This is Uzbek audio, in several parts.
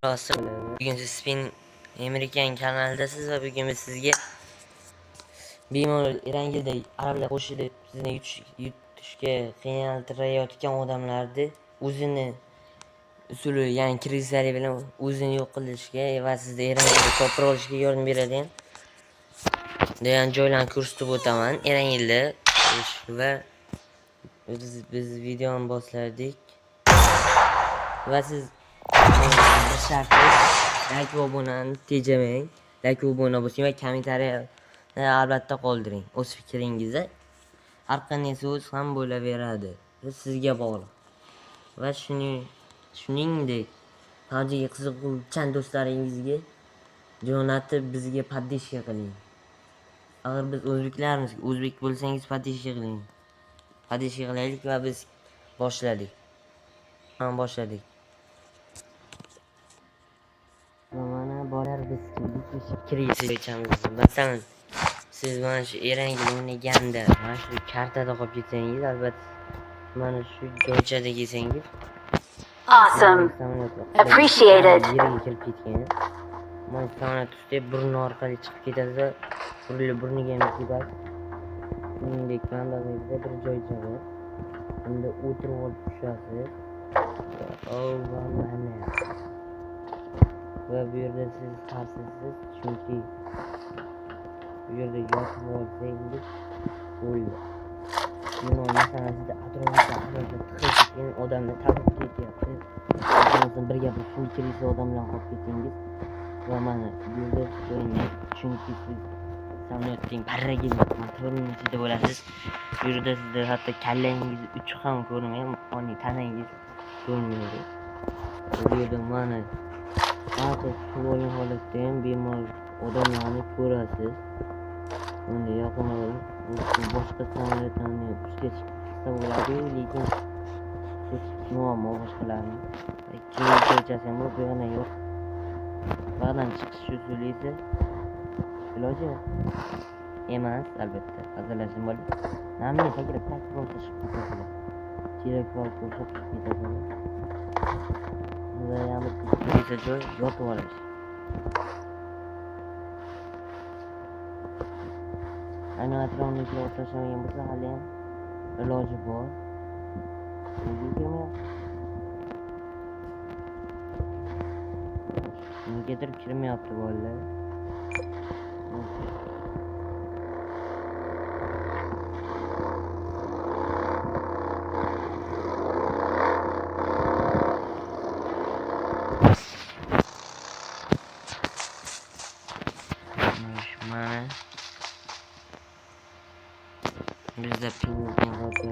Bugün siz Spin Amerikan kanalidasiz va bugun biz sizga bemalol Erangilda arablar qo'shilib sizni yutishga qiynaltirayotgan odamlarni o'zini usuli, ya'ni kreditlar bilan o'zini yo'q qilishga va sizni Erangilda ko'proq olishga yordam beradigan joylarni ko'rsatib o'taman. Erangilda va biz videoni boshladik va siz bir sharti like va obunani tejamang. Like va obuna bo'ling va kommentariya albatta qoldiring o'z fikringizni. Har qanday so'z ham bo'laveradi, sizga bog'liq. Va shuningdek mavzuga qiziquvchan do'stlaringizga jo'natib bizga podpishka qiling. Agar biz o'zbeklarmiz, o'zbek bo'lsangiz podpishka qiling. Podpishka qilaylik va biz boshladik. Mana borar biz kirishamiz. Masalan, siz mana shu Erangil o'ynaganda mana shu kartada qolib ketsangiz, albatta mana shu joychada kelsangiz, Awesome. Appreciated. Yerga kirib ketgan. Mana samolyot ustida burni orqali chiqib ketadi, burniga ham ketadi. Shuningdek, bandag'ingizda bir joycha bor. Unda o'tirib olib tushasiz. Va bu yerda siz xavfsizsiz, chunki bu yerda yotib olsangiz o'ldi. Masalan, sizda atrofida tiqilgan odamni tabib ketyapsiz. Masalan, bir gapni tushuntirishga odam bilan qolib ketsangiz va mana bu yerda o'ynang, chunki siz samolyotning parragiga motorning ichida bo'lasiz. Bu yerda sizda hatto kallangiz uchi ham ko'rinmaydi, oniy tanangiz ko'rinmaydi. Bu yerda mana hatto tushib holatda ham bemalol odamlarni ko'rasiz. Unda yaqin olib, boshqa samolyotlarni ustiga chiqsa bo'ladi, lekin muammo boshqalarni. Keyin joychasi ham bu yana yo'q. Ba'dan chiqish usuli esa iloji emas, albatta. Hazillashim bo'ldi. Namni sakrab просто chiqib ketadi. Kerak bo'lsa chiqib ketadi. Ya'ni bitta joy yotib olish. Ayni atrofni o'rtashagan bo'lsa hali ham iloji bor. Negadir kirmayapti bolalar.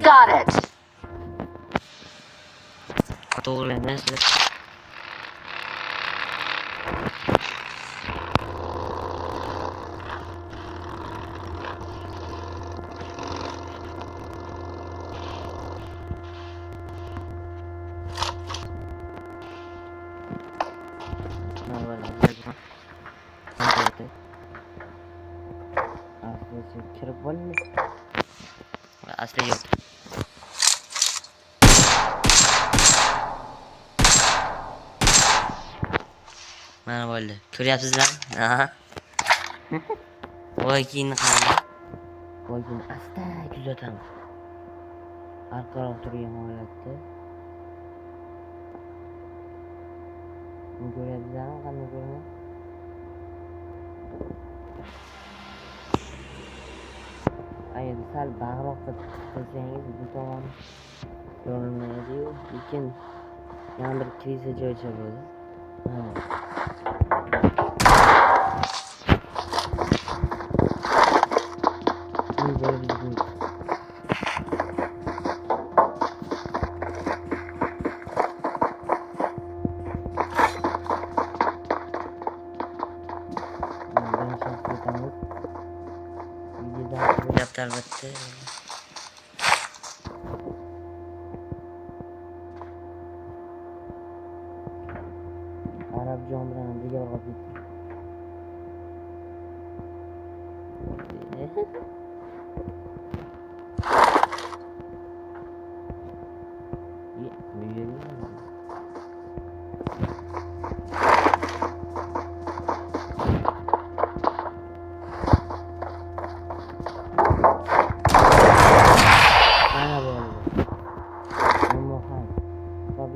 Got it. To'g'ri emas. Kirib bo'lmaydi. Asli yo'q. Mana bo'ldi. Ko'ryapsizlar? Aha. Voykin qani? Voykin asta kuzatamiz. Arqaroq turgan holatda. Ko'ryapsizlarmi? Qanday ko'rinadi? Agar sal bag'roqqa qilsangiz bu tomon ko'rinmaydi-yu, lekin yana bir kriza joycha bo'ldi. Albatta. Arabjon bilan birga qolib ketdi.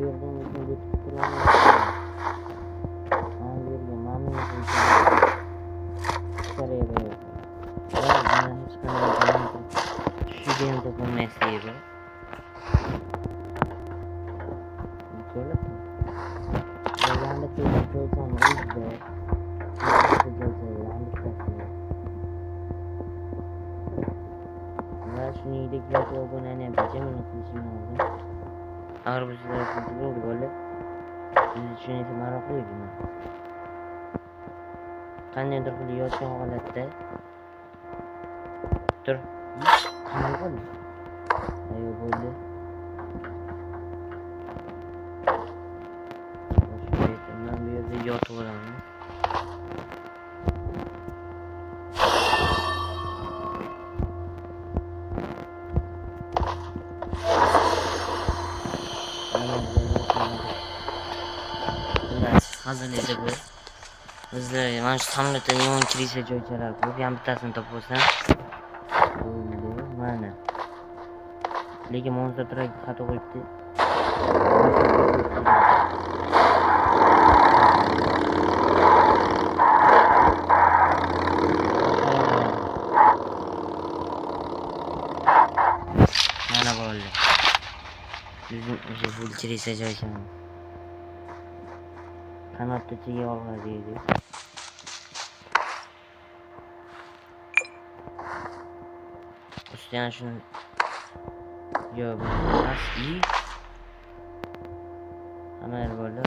bu yerdan o'zim deb turaman. Mana bu yerga mamnun ko'rib qo'yaylik. Va mana hech qanday tushiga ham topolmaysizlar. Ko'rib? Yangi telefon o'zida. Va shuningdek yoki obunani ham bajamini qilishim lozim. Agar bu sizlar uchun tug'ildi bo'lib, siz uchun esa maroqli buni. Qandaydir qilib yotgan holatda tur. Qanday bo'ldi? Ayo bo'ldi. Men bu yerda yotib olaman. Hazır ise bu. Bizde mana shu samolyotda yomon kirishga joychalar ko'p. Ham bittasini topib olsam. Bo'ldi, mana. Lekin monster trak xato qo'yibdi. Mana bo'ldi. Bizim o'sha full kirishga joychalar. Kanatda chiga olg'aziydi. Ustidan shuni yo'q, emas. Hamma bo'ldi.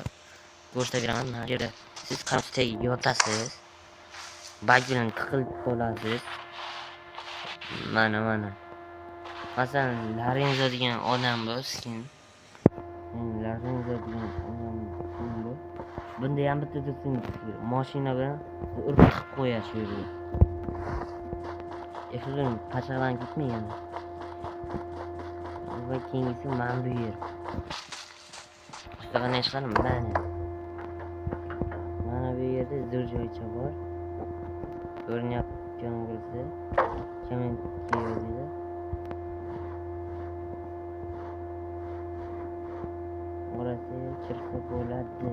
Ko'rsatib mana yerda siz kanatda yotasiz. Bag bilan tiqilib qolasiz. Mana. Masalan, Lorenzo degan odam bo'lsin. Lorenzo degan odam bo'lsin. Bunda ham bitta do'stingiz mashina bilan urib tiqib qo'yasiz shu yerga. Efendim pachadan gitmeyin. Va keyingisi mana bu yer. Ustiga ne chiqarim? Mana bu yerda zo'r joycha bor. Ko'rinyapti bo'lsa, kommentga yozinglar. Orasi chirqib bo'ladi.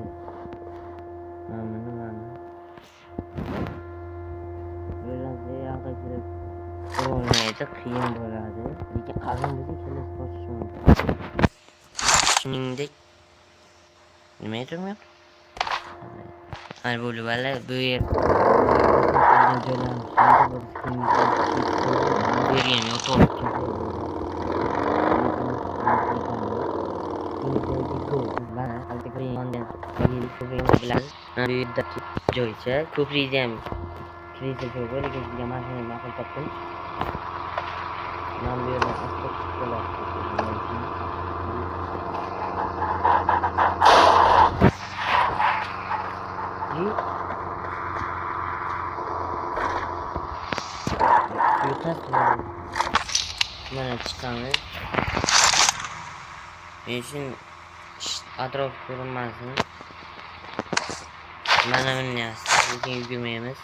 Mana. Bo'ladi, yoqqa kirib bo'lmaydi, qiyin bo'ladi. Lekin qalin bo'lsa kelib bosish mumkin. Shuningdek, nima aytmayapti? Mana bo'ldi, valla bu yer bergan yo'q. Mana altikrimondan bilan bu yerda joycha ko'prikda ham kirishga joy bor, lekin sizga mashina ma'qul topdim. Men bu yerdan asta chiqib qoladi. Mana chiqamiz. Men uchun atrof ko'rinmasin. Mana bunday lekin yugurmaymiz.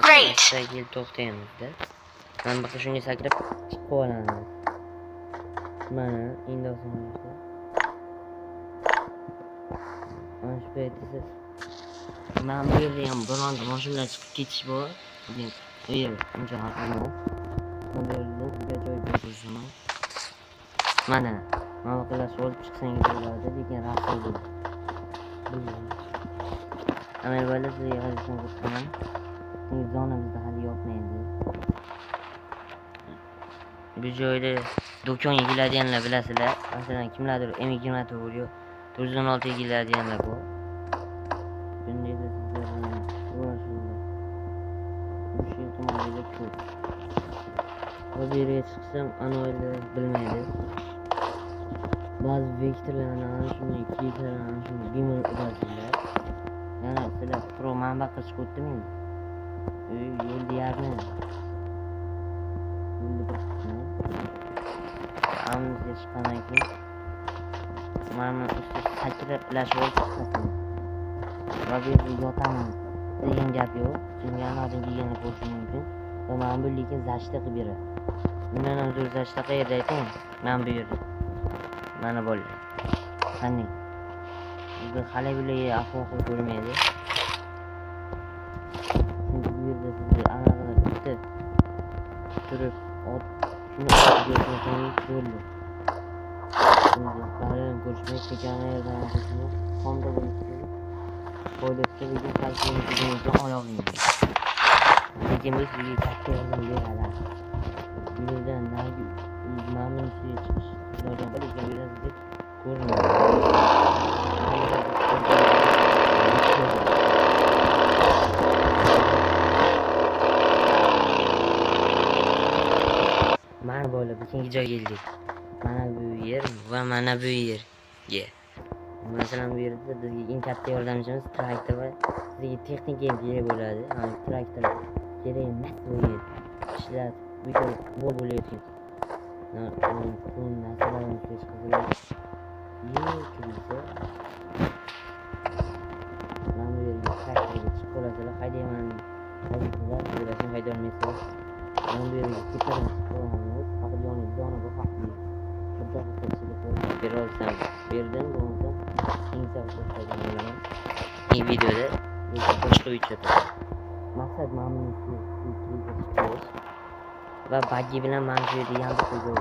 Great. Kelib to'xtaymiz-da. Men bu shunga sakrab chiqib olamiz. Mana endi osmonda. Mana shu paytda men bu yerda ham bironta mashinalar chiqib ketish bor. Lekin u yer uncha ham emas. Men bu yerda sizga joy berishim. Mana qilasiz olib chiqsangiz bo'ladi, lekin rasol bo'ladi. Ammo bo'lsa sizga yozishim kerak. Zonamizda hali yopmaydi. Bu joyda do'konga keladiganlar bilasizlar. Masalan, kimlardir M24 yo 416 keladiganlar bor. Bunday sizlar bilan uğraşinglar. Bu şey tomonida ko'p. Bu yerga chiqsam, anoyli bilmaydi. Ba'zi vektorlarni ana shunday kiyiklarni ana shunday bemalol urasizlar. Yana sizlar pro manba qilib o'tdimi? Yo'l deyarli. Yo'lni bir qismi. Amizga chiqqandan keyin mana ustiga sakrab flash olib chiqasan. Va bu yerda yotaman degan gap yo'q. Chunki anadan kelganini ko'rish mumkin. Va mana bu lekin zashta qilib beradi. Bundan ham zo'r zashta qayerda ayting? Mana bu yerda. Mana bo'ldi. Qani. Bu hali bile ahmoqlik ko'rmaydi. Chunki bu yerda sizni anaqalar bitta turib, shuni ko'rsangiz bo'ldi. Endi hali ko'rishmay kekanlardan shuni qonda bo'lishdi. Qo'yibdi lekin kalkulni oyog'ingiz. Lekin biz sizga katta yordam beradi. Bu yerdan nagi mamnun chiqish iloji bor ekan, bu yerda ko'rinadi. Mana bo'lib ikkinchi joyga keldik. Mana bu yer va mana bu yerga. Masalan bu yerda bizga eng katta yordamchimiz traktor va sizga texnika ham kerak bo'ladi. Mana traktor kerak emas bu yer. Ishlar bu yerda bol bo'layotgan. Kun narsalarni hech qilib kirsa. Mana bu yerga traktorga chiqib qolasizlar, haydayman. Haydaysiz, o'ylashni haydolmaysiz. Mana bu yerga ketaman chiqib olamiz. Faqat yonida bu haqli. Bitta qilib berolsam, berdim bo'lmasa videoda boshqa videoda maqsad mamnuniyatni chiqarish va bagi bilan mana shu yerda yangi qo'ygan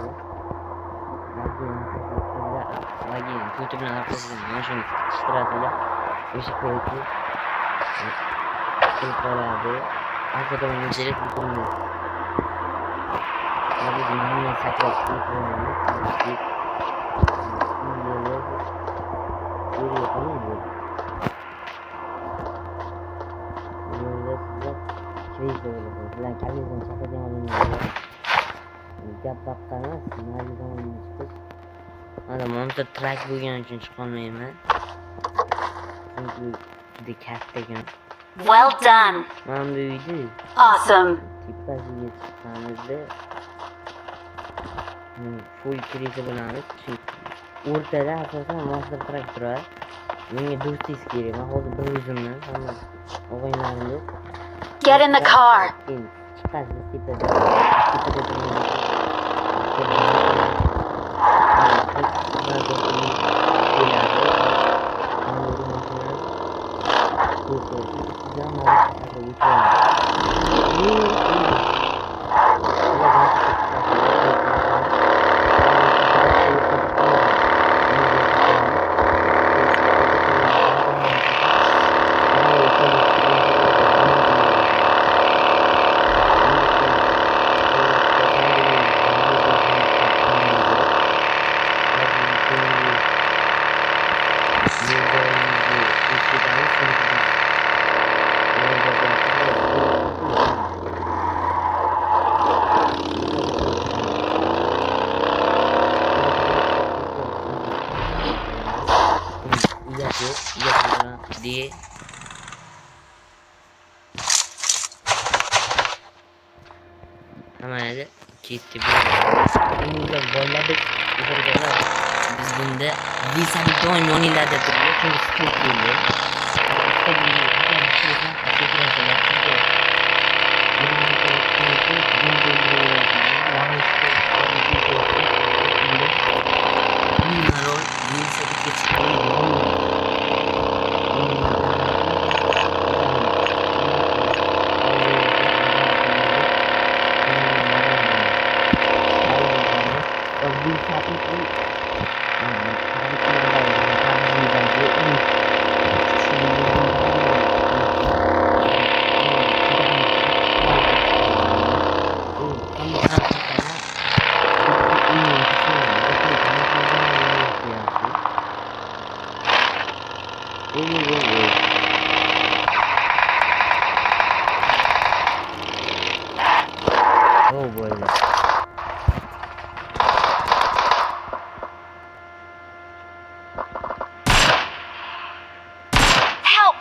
bagi ko'ti bilan orqasidan mana shuni ishtirasizlar o'sha paytda qilib qoladi. Arqadan o'chirib bitirmaydi. Biz mamnun sakrab qo'yamiz. Bilan kalingizdan chaqirgan olinadi. Gap baqqamas, naridan chiqish. Mana monster trak bo'lgani uchun chiqolmayman. Chunki juda katta ekan. Well done. Mana bu uyda Awesome. tipasiga chiqqanimizda full kirishni bilamiz. O'rtada asosan monster trak turadi. Menga do'stingiz kerak. Men hozir bir o'zimman, hamma o'g'aylarimni Get in the car. diye hemen gitti bu. Bunda bolladık. Biz bunda Wilson Don Yoni'lerde duruyor. Çünkü sıkıntı geliyor. Oh boy. Help!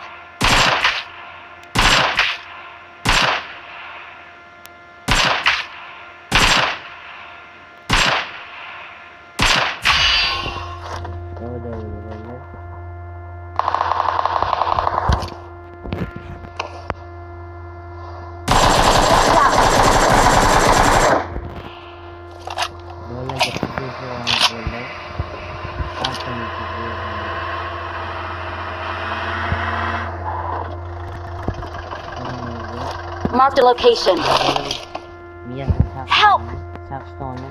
Marked a location. Help! Chaqistonni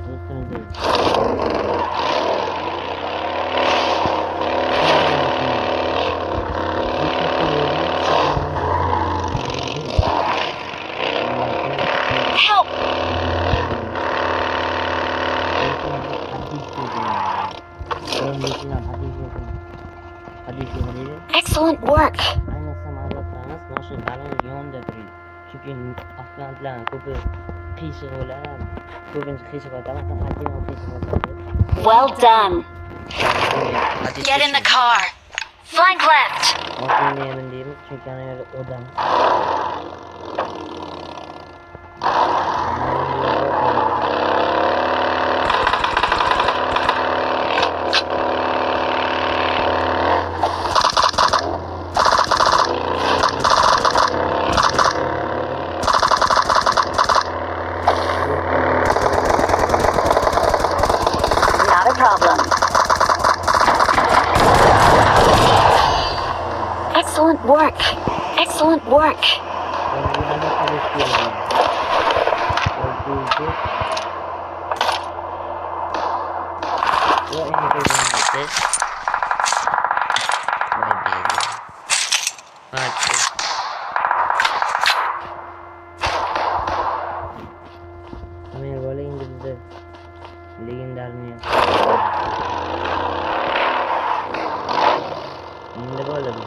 do'stimizga. Help! Excellent work. Ayniqsa ma'lumotlarimiz mashina balon yonida turadi. Chunki avtomobillarning ko'pi qiyshiq bo'ladi. Ko'pincha qiyshiq o'tadi. Masalan, qiyshiq o'tadi. Well done. Get in the car. Flank left. Mashinaga ham deymiz, chunki ana yerda odam. Not a problem. Excellent work. Excellent work. Legendarniya. Endi bo'ladi.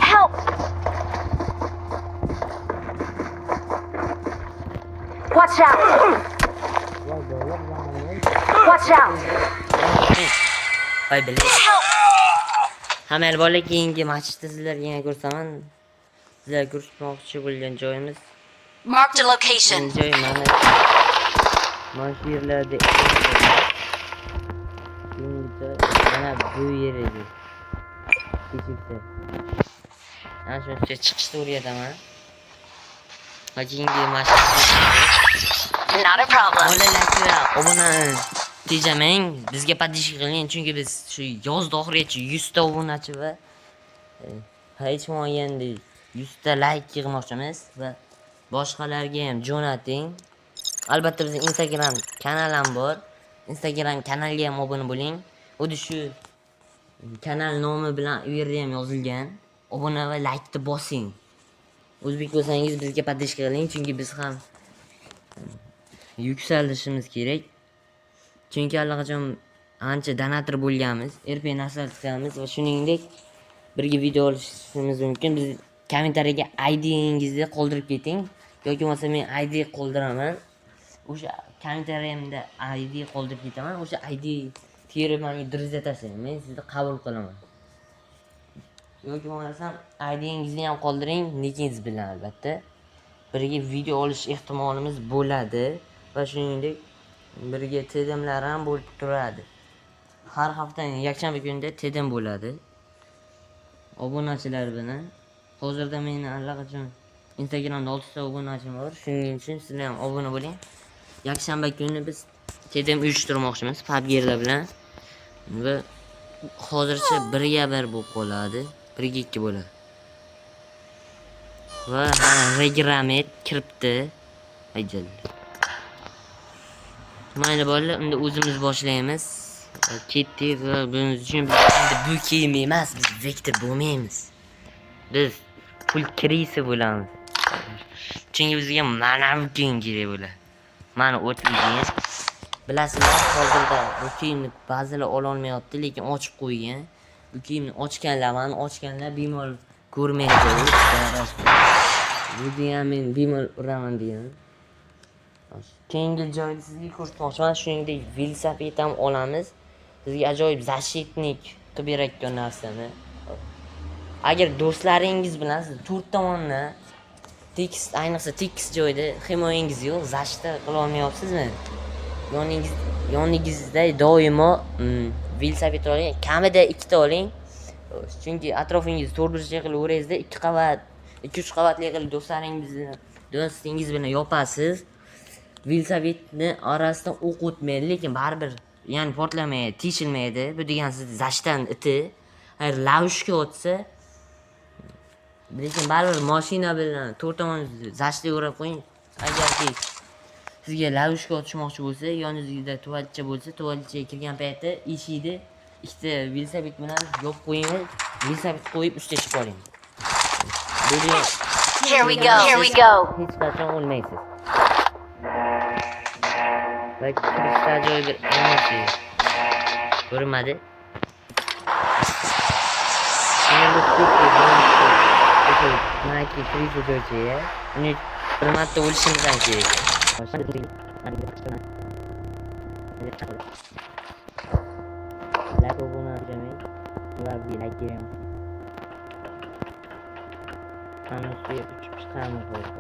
Help! Watch out! Watch out! Voy bilay. Help! Hamma bola keyingi matchda sizlarga yana ko'rsaman. Sizlar ko'rishmoqchi bo'lgan joyimiz Marked a location. joy mana shu yerlarda. Mana bu yer edi. Kechikdi. Ana shuncha chiqishni o'rgataman. Va keyingi matchda Not a problem. bolalar obuna tejamang, bizga podpishka qiling, chunki biz shu yoz oxirigacha 100 ta obunachi va hech bo'lmaganda 100 ta like yig'moqchimiz va boshqalarga ham jo'nating. Albatta bizning Instagram kanal ham bor. Instagram kanalga ham obuna bo'ling. Xuddi shu kanal nomi bilan u yerda ham yozilgan. Obuna va like ni bosing. O'zbek bo'lsangiz bizga podpishka qiling, chunki biz ham yuksalishimiz kerak. Chunki allaqachon ancha donator bo'lganmiz, RP nasl qilamiz va shuningdek birga video olishimiz mumkin. Biz kommentariyaga ID'ingizni qoldirib keting yoki bo'lmasa men ID qoldiraman. O'sha kommentariyamda ID qoldirib ketaman. O'sha ID terib menga diriza tashlang. Men sizni qabul qilaman. Yoki bo'lmasa ID'ingizni ham qoldiring, nikingiz bilan albatta. Birga video olish ehtimolimiz bo'ladi va shuningdek birga TDMlar ham bo'lib turadi. Har haftaning yakshanba kunida TDM bo'ladi. Obunachilar bilan. Hozirda meni allaqachon Instagramda 6 ta obunachim bor. Shuning uchun sizlar ham obuna bo'ling. Yakshanba kuni biz TDM uyushtirmoqchimiz PUBG'lar bilan. Va hozircha 1-1 bo'lib qoladi. 1-2 bo'ladi. Va mana regramet kiribdi. Ajal. Mayli bolalar, unda o'zimiz boshlaymiz. Ketdik va buning uchun biz endi bu kiyim emas, biz vektor bo'lmaymiz. Biz full krisi bo'lamiz. Chunki bizga mana bu kiyim kerak bo'ladi. Mana o'tlaydigan. Bilasizlar, hozirda bu kiyimni ba'zilar ola olmayapti, lekin ochib qo'ygan. Bu kiyimni ochganlar bemalol ko'rmaydi. Bu ham men bemalol uraman degan. Keyingi joyni sizga ko'rsatmoqchiman. Shuningdek, velosiped ham olamiz. sizga ajoyib защитник qilib berayotgan narsani. Agar do'stlaringiz bilan siz to'rt tomondan tekis, ayniqsa tekis joyda himoyangiz yo'q, защита qila olmayapsizmi? Yoningizda doimo velosiped oling, kamida 2 ta oling. Chunki atrofingizni to'rtburchak qilib o'rangizda 2 qavat, 2-3 qavatli qilib do'stingiz bilan yopasiz. Velosipedni orasidan o'q o'tmaydi, lekin baribir ya'ni portlamaydi, teshilmaydi. Bu degan siz защитаning iti. Agar lavushga o'tsa, lekin baribir mashina bilan to'rt tomon защита o'rab qo'ying. Agarki sizga lavushga o'tishmoqchi bo'lsa, yoningizda tuvalcha bo'lsa, tuvalchaga kirgan paytda eshikni ikkita velosiped bilan yopib qo'ying va velosiped qo'yib ustiga chiqib oling. Here we go. Here we go. Hech qachon o'lmaysiz. Va kirishda ajoyib bir emotsiya ko'rinmadi. Naki krizi joyga uni bir marta o'lishimizdan kerak. Like obuna jamang. Ular like beramiz. Ana shu uchib chiqamiz hozir.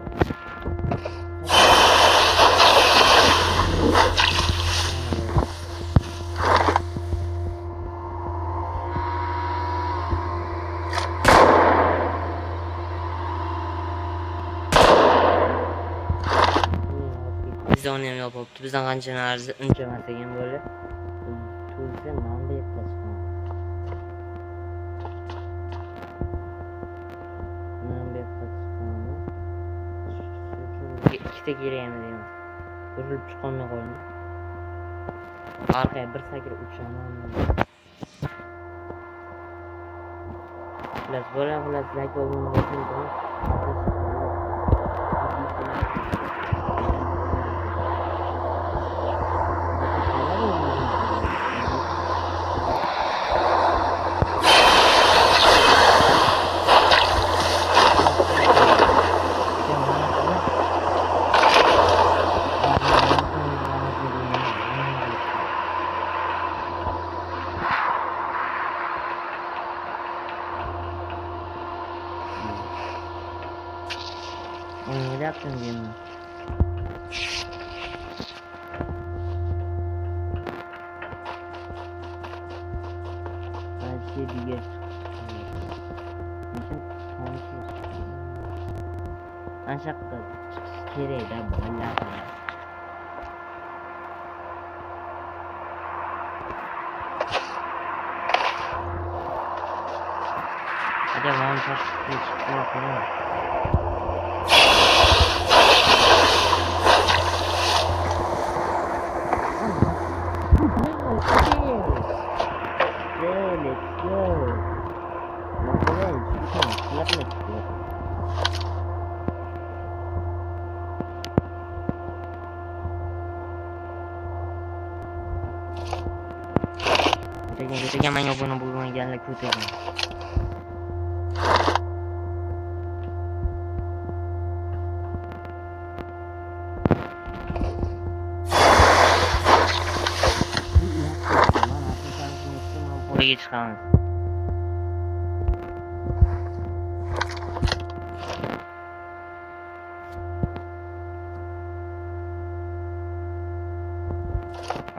Bizdan ham yopibdi. Bizdan qancha narsa unchamas ekan bo'ldi. To'lsa mana bu yerda chiqadi. Mana bu yerda chiqadi. Ikkita kerakmi deyman. Urilib chiqolmay qoldim. Orqaga bir sakrab uchaman. Xullas, like obuna bo'lsin. Ne yaptın diyorum. Her şey bir geç. Aşağı kere de balla. Hadi lan taş çıkıyor. Kita main apa nak buat jalan lagu tu. Pergi sekarang.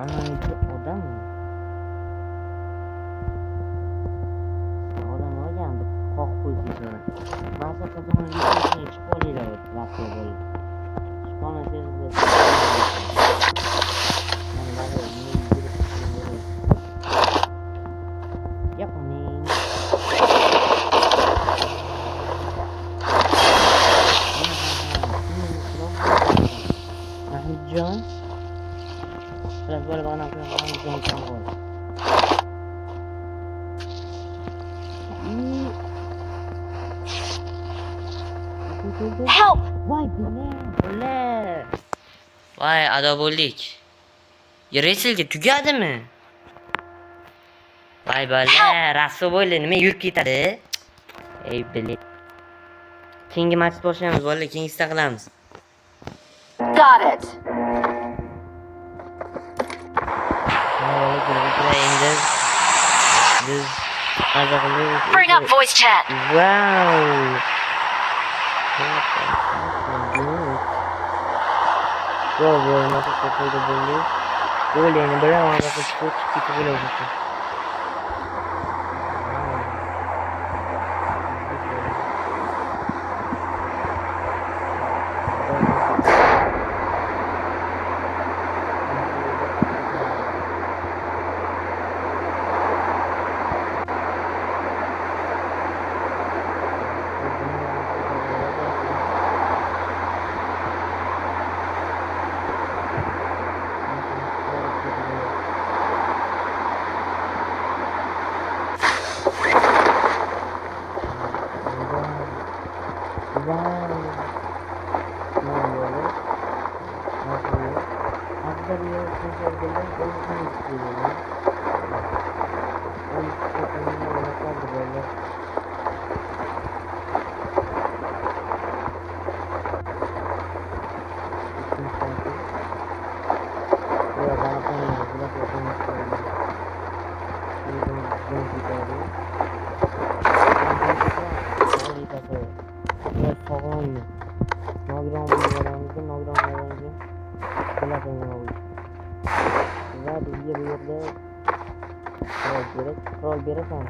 Anak itu odam. Masa kazanın listesine çıkmalıyla vakti böyle. Çıkmana sözünde. Yani ben de bunu indirip çıkmalıyım. Yapmayın. John. Biraz böyle bana John. Help! Vay adabollik. Reselga tugadimi? Vay bala, rasso bo'ldi, nima yurib ketadi? Ey bilik. Keyingi match boshlaymiz, bolalar, keyingisida qilamiz. Got it. Endi Biz azaqlaymiz. Bring up voice chat. Wow. Bravo, nasıl kapıydı böyle? Böyle yani böyle ama bakın çok kötü böyle oldu. Rol berasan.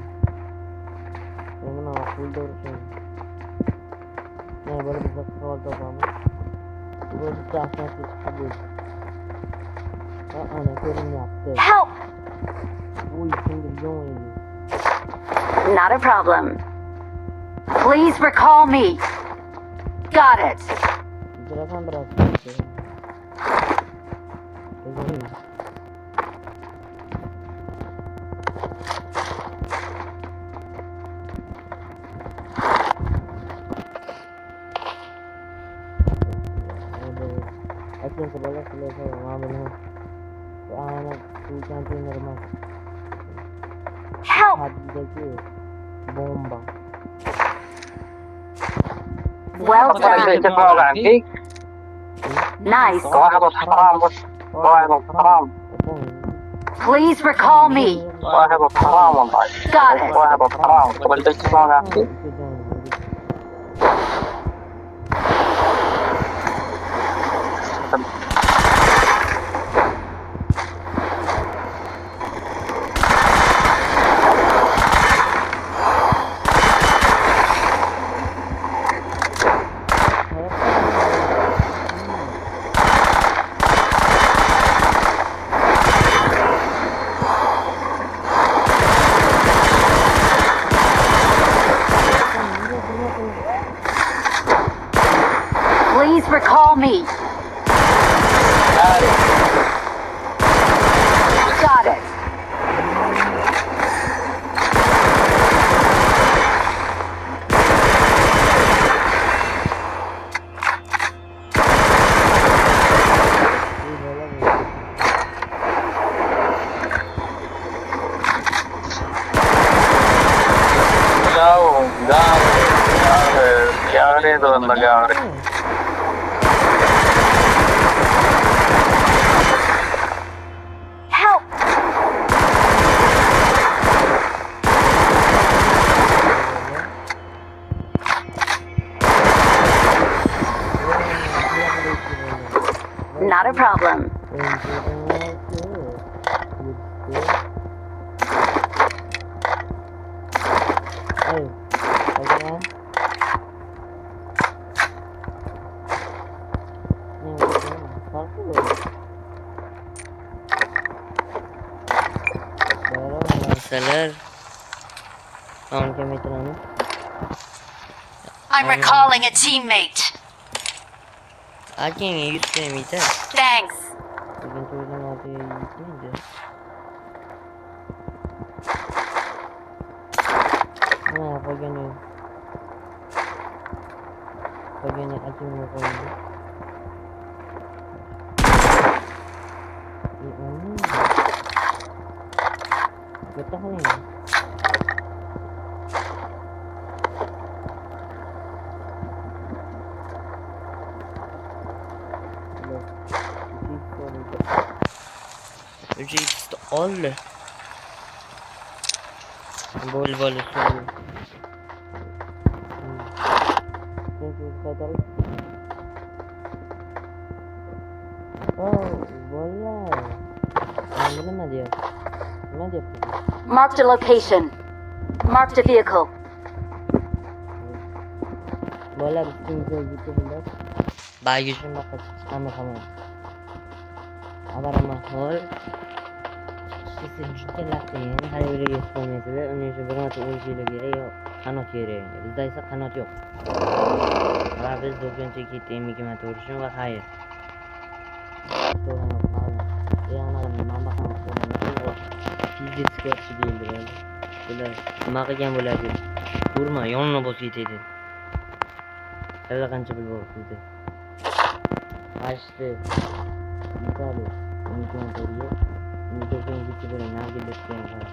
Nima ma'qul o'rishim. Ne böyle bir rol topamiz. Bu bitta asosiy chiqdi. Ana ko'rinyapti. Help! Uy, singilgan edi. Not a problem. Please recall me. Got it. Ijarasan biraz. Akan sebelah selesai mengambil anak cantik normal. Help! Hadidagi bomba. Well done. Nice. Please recall me. Got it. Please recall me. Got it. Help! Not a problem. I'm recalling a teammate. Alguien yüklemeydi. Thanks. Bugün çoğunun adı yüklemeydi. Ha, pagani. Pagani açım yok oldu. Betul ni. Uji all. Bo'ldi suv. Oh, bolalar. Nima deyapti? Nima deyapti? Marked a location. Marked a vehicle. Bolalar ustingizga yetib bagaj shunaqa chiqamiz. Abaramahol. Siz juda laqing, hali o'ylaga chiqolmaysizlar. Uning uchun bir marta o'yin kerak yo'q, qanot kerak. Bizda esa qanot yo'q. Va biz do'konchaga ketdik, mikima turishim va xayr. Fizikga yaxshi deyildi. Bular nima qilgan bo'ladi? Urma, yonini bosib ketadi. Sizlar qancha pul bor sizda? Qashdi. Yetadi. Mikima turib, do'konga ketib bo'ling, nargilisdan qara.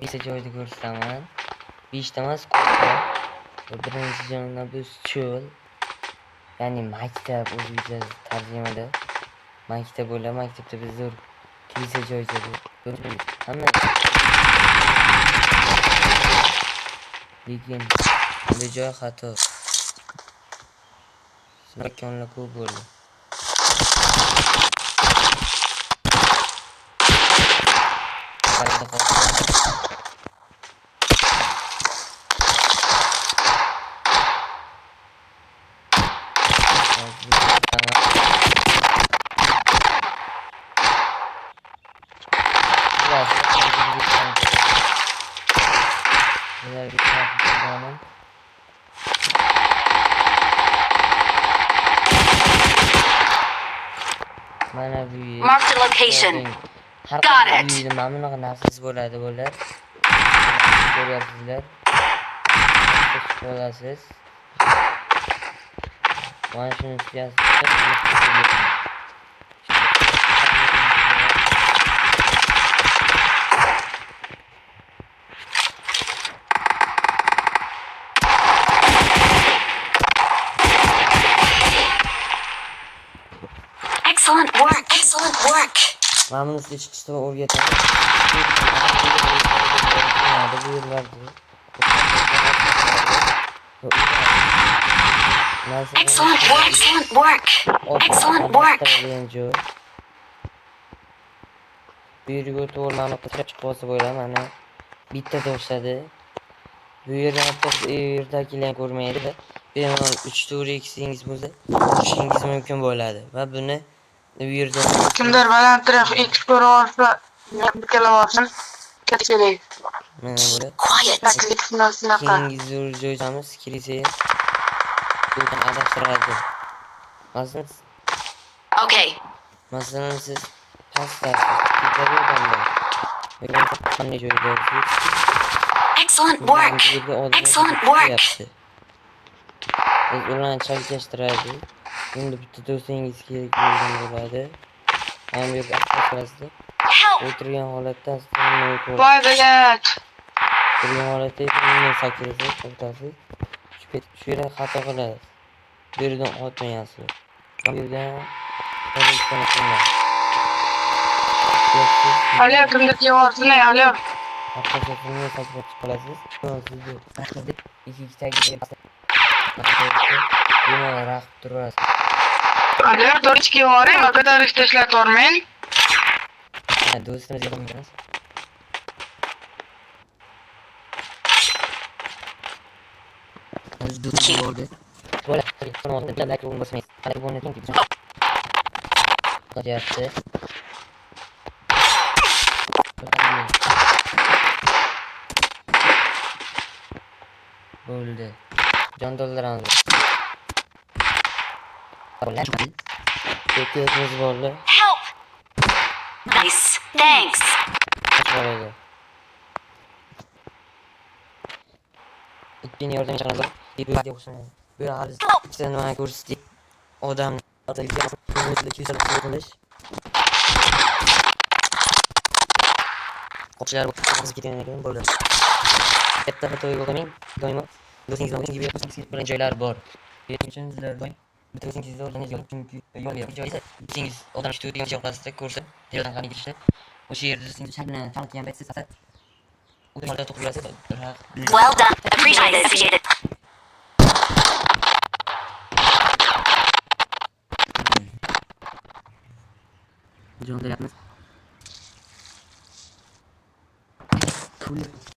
Bitta joyda ko'rsataman. 5 ta emas, birinchi joyda biz cho'l, ya'ni maktab o'zbekcha tarjimada maktab bo'ladi. Maktabda biz zo'r kilisa joyda hamma lekin bu joy xato. Makonlar ko'p bo'ldi. Marked a location. Got it. Mana bunaqa narsiz bo'ladi bo'lar. Ko'ryapsizlar. Bo'lasiz. Mana shuni tuyasiz. Excellent work. Excellent work. Mana buni sizga chiqishda o'rgataman. Excellent work. Excellent work. Excellent work. Bu yerga to'g'ri chiqib qolsa bo'ladi. Mana bitta to'xtadi. Bu yerda hatto yerdagilarni ko'rmaydi. Bemalol 3 to'g'ri eksingiz bo'lsa, urishingiz mumkin bo'ladi va buni bu yerda kimdir balandroq X ko'ra olsa, ikkala olsin. Kerak. mana buni Quiet. keyingi zo'r joyimiz kirisa do'kon adashtiradi. Okay. Masalan siz pastasiz ketaverganda qanday joyda Excellent work. Excellent work. Biz ularni chalkashtiradi. Endi bitta do'stingiz kerak bo'lgan bo'ladi. Mana bu yerga asoslasida Help. o'tirgan holatda Voy belat. o'tirgan holatda uni sakraysiz, to'xtasiz. Shu yerda xato qilasiz. Bu yerdan o'tmayasiz. Bu yerdan Alo, kimdir devorsin, alo. Haqiqatni sakrab chiqasiz. Sizni raqibdek ikki raqib turasiz. Alo, to'rtga boring, ko'tarish tashlab tormang. Do'stimizga qo'yamiz. Do'stim bo'ldi. Bo'ladi. So'nda like bo'lmaysiz. Hali buni tinchib. Yaxshi. Bo'ldi. Jon to'ldiramiz. Ketimiz bo'ldi. Help! Nice. Thanks. Bo'ldi. Ikkinchi yordam chaqiramiz. Deb o'xshaydi. Bu hali ikkita nima ko'rsatdik. Odam qilish. Qo'shlar o'tkazib ketgan ekan bo'ldi. Katta xatoga yo'qamang. Doimo do'stingizga bilan joylari bor. Yetim uchun sizlar doim bitta o'zingizni o'rningiz yo'q. Chunki yo'l yo'q. Joyda do'stingiz odam ishlayotgan joylasida ko'rsa, yerdan qani ketishda o'sha yerda do'stingiz shart bilan chalqiyam payt siz faqat o'tirishda to'xtab yurasiz. Well done. Appreciate it. Jon deyapmiz. Cool.